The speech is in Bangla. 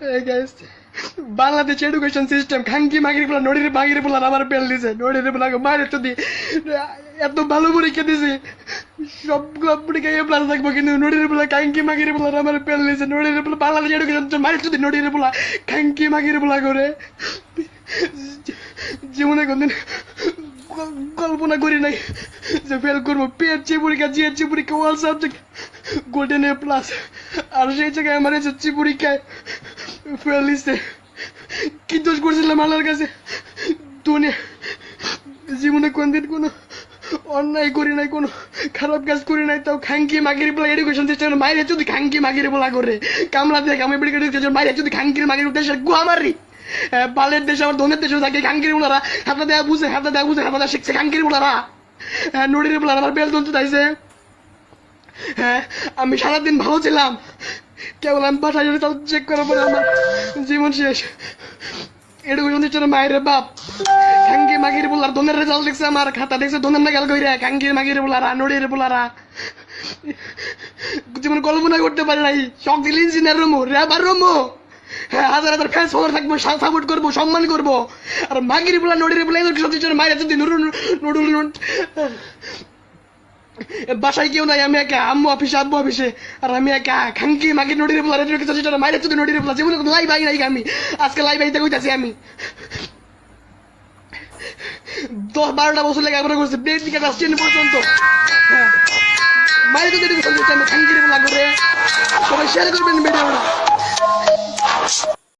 guys, বাংলাদেশ এডুকেশন সিস্টেম খাঙ্কি মাগির পোলা নড়ির ভাগির পোলা আমার পেল দিছে নড়ির পোলাকে মারে তো দি এত ভালো পরীক্ষা দিছে সবগুলো পরীক্ষা এ প্লাস থাকবো কিন্তু নড়ির পোলা খাঙ্কি মাগির পোলা আমার পেল দিছে নড়ির পোলা বাংলাদেশ এডুকেশন মারে তো দি নড়ির পোলা খাঙ্কি মাগির পোলা করে জীবনে কোনদিন কল্পনা করি নাই যে ফেল করবো পিএইচসি পরীক্ষা জিএইচসি পরীক্ষা all subject golden A plus আর সেই জায়গায় আমার এসএসসি পরীক্ষায় ফেল দিচ্ছে কি দোষ করছিলাম আল্লাহর কাছে দুনিয়া জীবনে কোনদিন কোনো অন্যায় করি নাই কোনো খারাপ কাজ করি নাই তাও খাঙ্কি মাগির বলা এডুকেশন সিস্টেম মাইরে যদি খাঙ্কি মাগির বলা করে কামলা দেখ আমি মাইরে যদি খাঙ্কির মাগির দেশের গুয়া মারি বালের দেশে আমার ধনের দেশেও থাকে খাঙ্কির বলারা হাতটা দেয়া বুঝে হাতটা দেয়া বুঝে হাতটা শিখছে খাঙ্কির বলারা নড়ির বলারা আমার বেল চলতে চাইছে হ্যাঁ আমি সারাদিন ভালো ছিলাম কেবল আমি বাসায় যদি তাও চেক করার পরে আমার জীবন শেষ এডুকেশন সিস্টেম মায়ের বাপ খাঙ্কি মাগির বলার ধনের রেজাল্ট দেখছে আমার খাতা দেখছে ধনের না গেল কইরা খাঙ্কির মাগির বলারা নড়ির বলারা জীবন কল্পনা করতে পারে নাই শখ দিল ইঞ্জিনিয়ার রুমো রেবার রুমো হ্যাঁ হাজার হাজার ফ্যান্স ফলোয়ার থাকবো সাপোর্ট করবো সম্মান করবো আর মাগির বলা নড়ির বলা এডুকেশন সিস্টেম মায়ের যদি নুডুল বাসায় কেউ নাই আমি একা আম্মু অফিসে আব্বু অফিসে আর আমি একা খাঙ্কি মাগির নড়ির বলা এডুকেশন সিস্টেম মায়ের যদি নড়ির বলা জীবনে লাইভ আই নাই আমি আজকে লাইভ আইতে কইতাছি আমি 10-12টা বছর লেগে আমরা করছি বেড থেকে ক্লাস 10 পর্যন্ত মায়ের যদি এডুকেশন সিস্টেম খাঙ্কির বলা করে সবাই শেয়ার করবেন ভিডিওটা